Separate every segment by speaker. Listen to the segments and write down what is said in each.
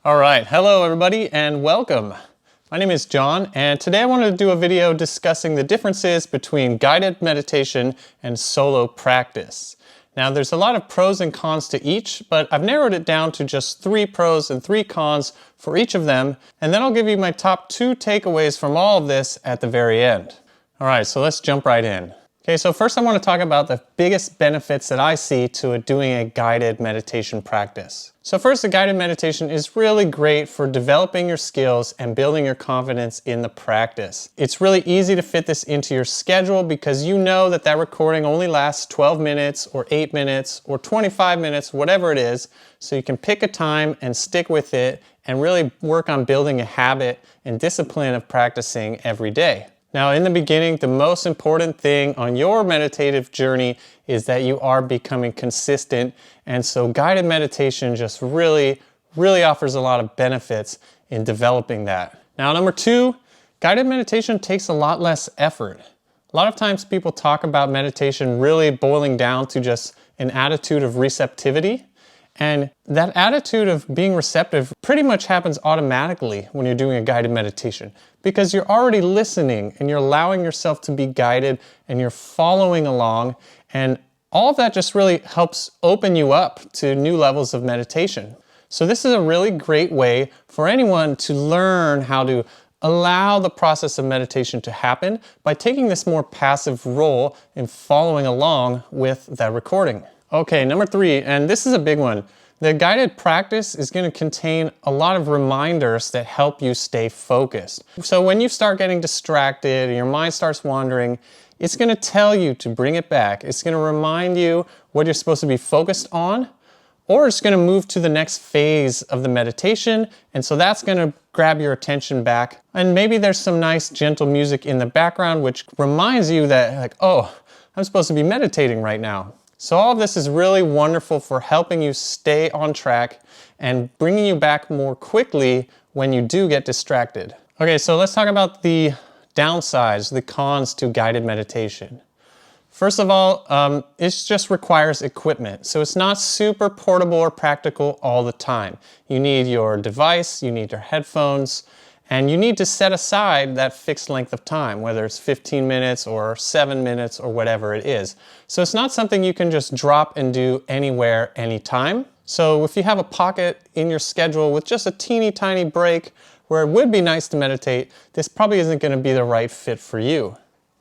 Speaker 1: All right, hello everybody and welcome. My name is John and today I wanted to do a video discussing the differences between guided meditation and solo practice. Now there's a lot of pros and cons to each, but I've narrowed it down to just 3 pros and 3 cons for each of them, and then I'll give you my top 2 takeaways from all of this at the very end. All right, so let's jump right in. Okay, so first I want to talk about the biggest benefits that I see to doing a guided meditation practice. So first, a guided meditation is really great for developing your skills and building your confidence in the practice. It's really easy to fit this into your schedule because you know that that recording only lasts 12 minutes or 8 minutes or 25 minutes, whatever it is. So you can pick a time and stick with it and really work on building a habit and discipline of practicing every day. Now, in the beginning, the most important thing on your meditative journey is that you are becoming consistent, and so guided meditation just really offers a lot of benefits in developing that. Now, number 2, guided meditation takes a lot less effort. A lot of times people talk about meditation really boiling down to just an attitude of receptivity. And that attitude of being receptive pretty much happens automatically when you're doing a guided meditation because you're already listening and you're allowing yourself to be guided and you're following along, and all of that just really helps open you up to new levels of meditation. So this is a really great way for anyone to learn how to allow the process of meditation to happen by taking this more passive role in following along with that recording. Okay, number 3, and this is a big one. The guided practice is going to contain a lot of reminders that help you stay focused. So when you start getting distracted and your mind starts wandering, it's going to tell you to bring it back. It's going to remind you what you're supposed to be focused on, or it's going to move to the next phase of the meditation, and so that's going to grab your attention back. And maybe there's some nice gentle music in the background which reminds you that, like, oh, I'm supposed to be meditating right now. So all of this is really wonderful for helping you stay on track and bringing you back more quickly when you do get distracted. Okay, so let's talk about the downsides, the cons to guided meditation. First of all, it just requires equipment. So it's not super portable or practical all the time. You need your device, you need your headphones, and you need to set aside that fixed length of time, whether it's 15 minutes or 7 minutes or whatever it is. So it's not something you can just drop and do anywhere, anytime. So if you have a pocket in your schedule with just a teeny tiny break where it would be nice to meditate, this probably isn't going to be the right fit for you.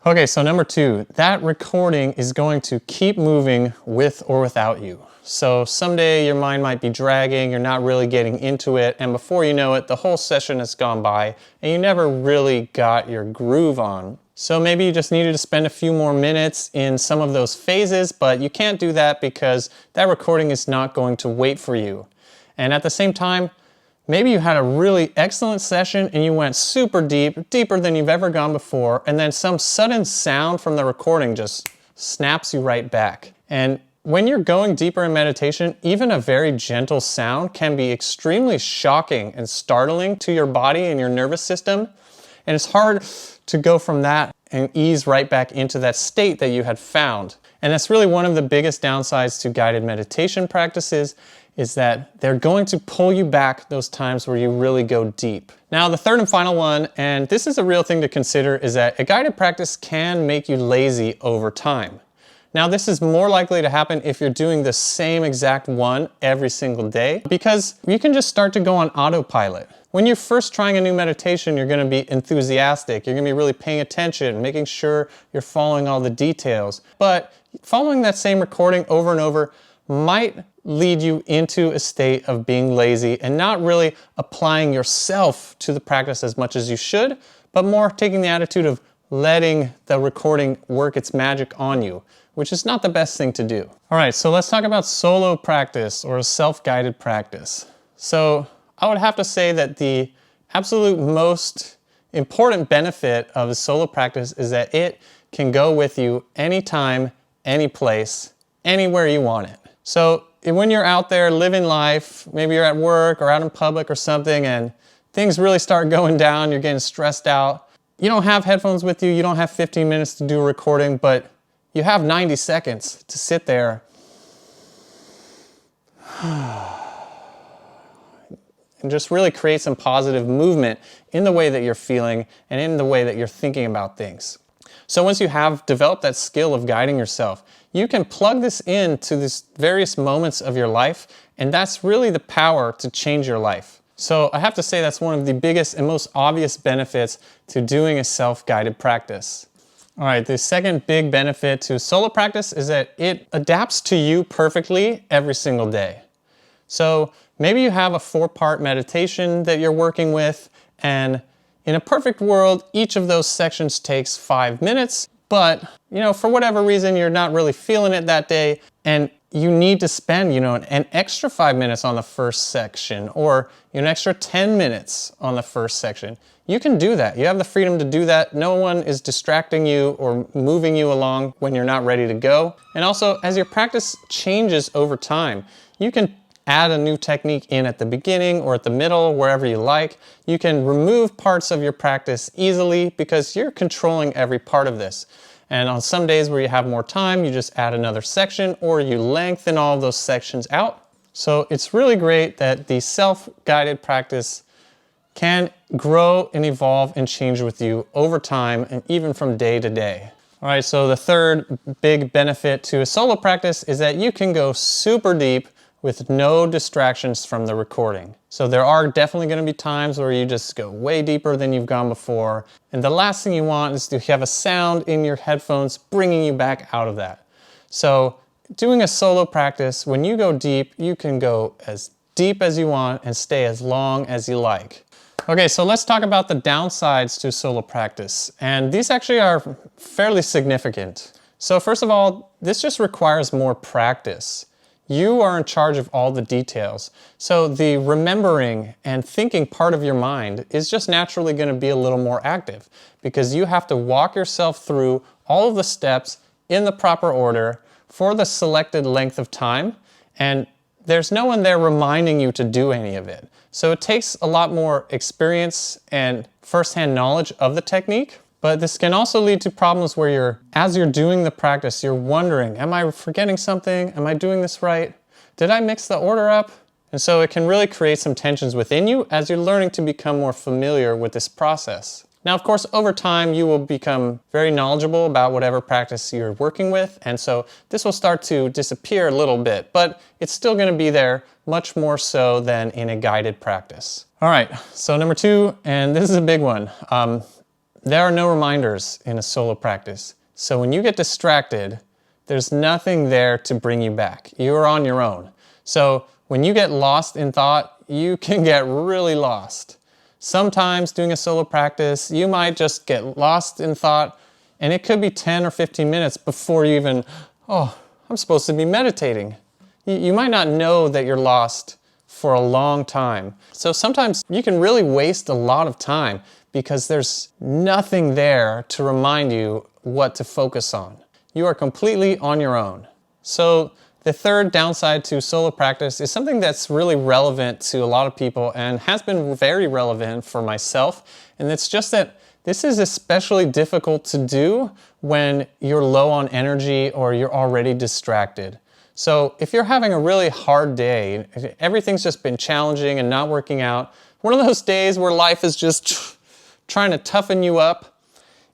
Speaker 1: Okay, so number 2, that recording is going to keep moving with or without you. So someday your mind might be dragging, you're not really getting into it, and before you know it, the whole session has gone by and you never really got your groove on. So maybe you just needed to spend a few more minutes in some of those phases, but you can't do that because that recording is not going to wait for you. And at the same time, maybe you had a really excellent session and you went super deep, deeper than you've ever gone before, and then some sudden sound from the recording just snaps you right back. And when you're going deeper in meditation, even a very gentle sound can be extremely shocking and startling to your body and your nervous system. And it's hard to go from that and ease right back into that state that you had found. And that's really one of the biggest downsides to guided meditation practices, is that they're going to pull you back those times where you really go deep. Now, the third and final one, and this is a real thing to consider, is that a guided practice can make you lazy over time. Now, this is more likely to happen if you're doing the same exact one every single day, because you can just start to go on autopilot. When you're first trying a new meditation, you're going to be enthusiastic. You're going to be really paying attention, making sure you're following all the details. But following that same recording over and over might lead you into a state of being lazy and not really applying yourself to the practice as much as you should, but more taking the attitude of letting the recording work its magic on you, which is not the best thing to do. All right, so let's talk about solo practice or self-guided practice. So I would have to say that the absolute most important benefit of a solo practice is that it can go with you anytime, any place, anywhere you want it. So when you're out there living life, maybe you're at work or out in public or something, and things really start going down, you're getting stressed out, you don't have headphones with you, you don't have 15 minutes to do a recording, but you have 90 seconds to sit there and just really create some positive movement in the way that you're feeling and in the way that you're thinking about things. So once you have developed that skill of guiding yourself, you can plug this into these various moments of your life, and that's really the power to change your life. So I have to say that's one of the biggest and most obvious benefits to doing a self-guided practice. All right, the second big benefit to solo practice is that it adapts to you perfectly every single day. So maybe you have a 4-part meditation that you're working with, and in a perfect world, each of those sections takes 5 minutes, but for whatever reason, you're not really feeling it that day, and you need to spend an extra 5 minutes on the first section, or an extra 10 minutes on the first section. You can do that. You have the freedom to do that. No one is distracting you or moving you along when you're not ready to go. And also, as your practice changes over time, you can add a new technique in at the beginning or at the middle, wherever you like. You can remove parts of your practice easily because you're controlling every part of this. And on some days where you have more time, you just add another section or you lengthen all of those sections out. So it's really great that the self-guided practice can grow and evolve and change with you over time and even from day to day. All right, so the third big benefit to a solo practice is that you can go super deep with no distractions from the recording. So there are definitely going to be times where you just go way deeper than you've gone before. And the last thing you want is to have a sound in your headphones bringing you back out of that. So doing a solo practice, when you go deep, you can go as deep as you want and stay as long as you like. Okay, so let's talk about the downsides to solo practice. And these actually are fairly significant. So first of all, this just requires more practice. You are in charge of all the details. So the remembering and thinking part of your mind is just naturally going to be a little more active because you have to walk yourself through all of the steps in the proper order for the selected length of time, and there's no one there reminding you to do any of it. So it takes a lot more experience and firsthand knowledge of the technique. But this can also lead to problems where as you're doing the practice, you're wondering, am I forgetting something? Am I doing this right? Did I mix the order up? And so it can really create some tensions within you as you're learning to become more familiar with this process. Now, of course, over time, you will become very knowledgeable about whatever practice you're working with. And so this will start to disappear a little bit, but it's still going to be there much more so than in a guided practice. All right, so number 2, and this is a big one. There are no reminders in a solo practice. So when you get distracted, there's nothing there to bring you back. You're on your own. So when you get lost in thought, you can get really lost. Sometimes doing a solo practice, you might just get lost in thought, and it could be 10 or 15 minutes before you even, I'm supposed to be meditating. You might not know that you're lost for a long time. So sometimes you can really waste a lot of time because there's nothing there to remind you what to focus on. You are completely on your own. So the third downside to solo practice is something that's really relevant to a lot of people and has been very relevant for myself. And it's just that this is especially difficult to do when you're low on energy or you're already distracted. So if you're having a really hard day, everything's just been challenging and not working out, one of those days where life is just trying to toughen you up,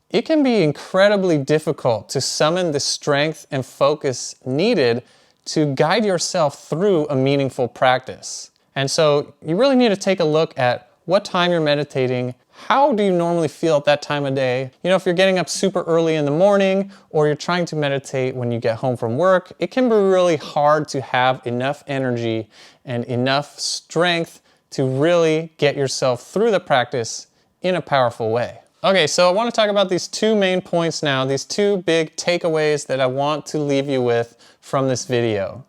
Speaker 1: it can be incredibly difficult to summon the strength and focus needed to guide yourself through a meaningful practice. And so you really need to take a look at what time you're meditating. How do you normally feel at that time of day? If you're getting up super early in the morning or you're trying to meditate when you get home from work, it can be really hard to have enough energy and enough strength to really get yourself through the practice in a powerful way. Okay, so I want to talk about these 2 main points now, these 2 big takeaways that I want to leave you with from this video.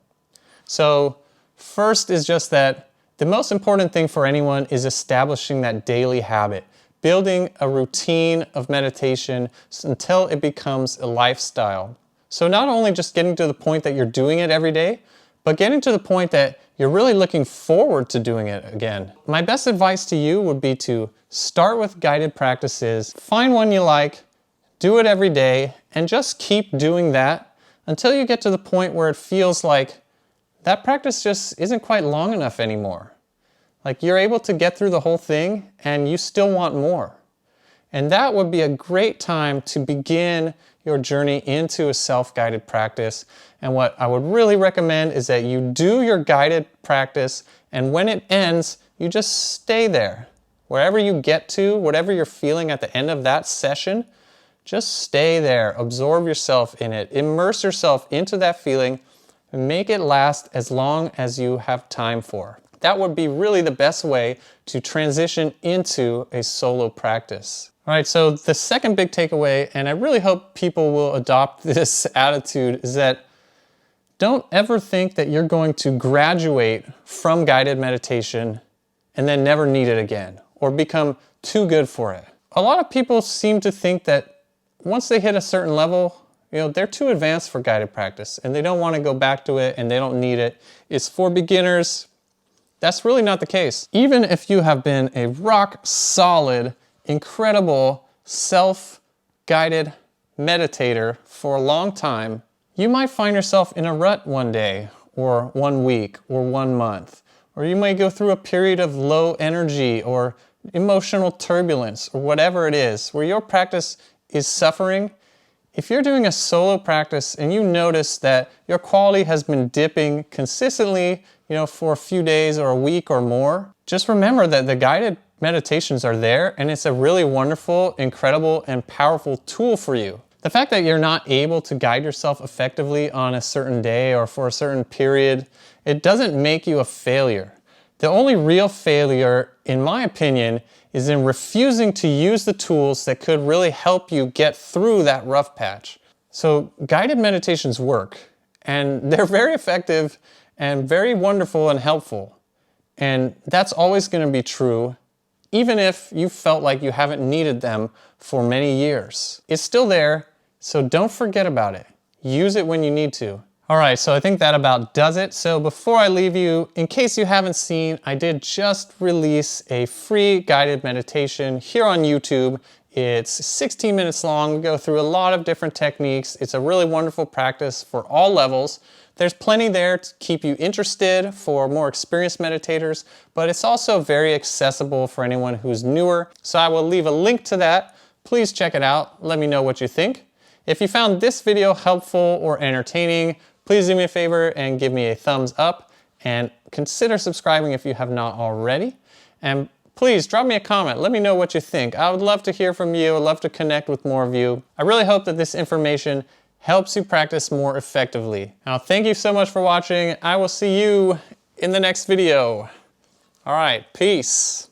Speaker 1: So first is just that the most important thing for anyone is establishing that daily habit, building a routine of meditation until it becomes a lifestyle. So not only just getting to the point that you're doing it every day, but getting to the point that you're really looking forward to doing it again. My best advice to you would be to start with guided practices, find one you like, do it every day, and just keep doing that until you get to the point where it feels like that practice just isn't quite long enough anymore. Like you're able to get through the whole thing and you still want more. And that would be a great time to begin your journey into a self-guided practice. And what I would really recommend is that you do your guided practice, and when it ends, you just stay there. Wherever you get to, whatever you're feeling at the end of that session, just stay there, absorb yourself in it, immerse yourself into that feeling, and make it last as long as you have time for. That would be really the best way to transition into a solo practice. All right, so the second big takeaway, and I really hope people will adopt this attitude, is that don't ever think that you're going to graduate from guided meditation and then never need it again or become too good for it. A lot of people seem to think that once they hit a certain level, they're too advanced for guided practice and they don't want to go back to it and they don't need it. It's for beginners. That's really not the case. Even if you have been a rock solid, incredible, self-guided meditator for a long time, you might find yourself in a rut one day, or 1 week, or 1 month. Or you might go through a period of low energy, or emotional turbulence, or whatever it is, where your practice is suffering. If you're doing a solo practice and you notice that your quality has been dipping consistently, for a few days or a week or more, just remember that the guided meditations are there and it's a really wonderful, incredible, and powerful tool for you. The fact that you're not able to guide yourself effectively on a certain day or for a certain period, it doesn't make you a failure. The only real failure, in my opinion, is in refusing to use the tools that could really help you get through that rough patch. So guided meditations work, and they're very effective and very wonderful and helpful. And that's always going to be true, even if you felt like you haven't needed them for many years. It's still there, so don't forget about it. Use it when you need to. All right, so I think that about does it. So before I leave you, in case you haven't seen, I did just release a free guided meditation here on YouTube. It's 16 minutes long. We go through a lot of different techniques. It's a really wonderful practice for all levels. There's plenty there to keep you interested for more experienced meditators, but it's also very accessible for anyone who's newer. So I will leave a link to that. Please check it out. Let me know what you think. If you found this video helpful or entertaining, please do me a favor and give me a thumbs up and consider subscribing if you have not already. And please drop me a comment. Let me know what you think. I would love to hear from you. I'd love to connect with more of you. I really hope that this information helps you practice more effectively. Now, thank you so much for watching. I will see you in the next video. All right, peace.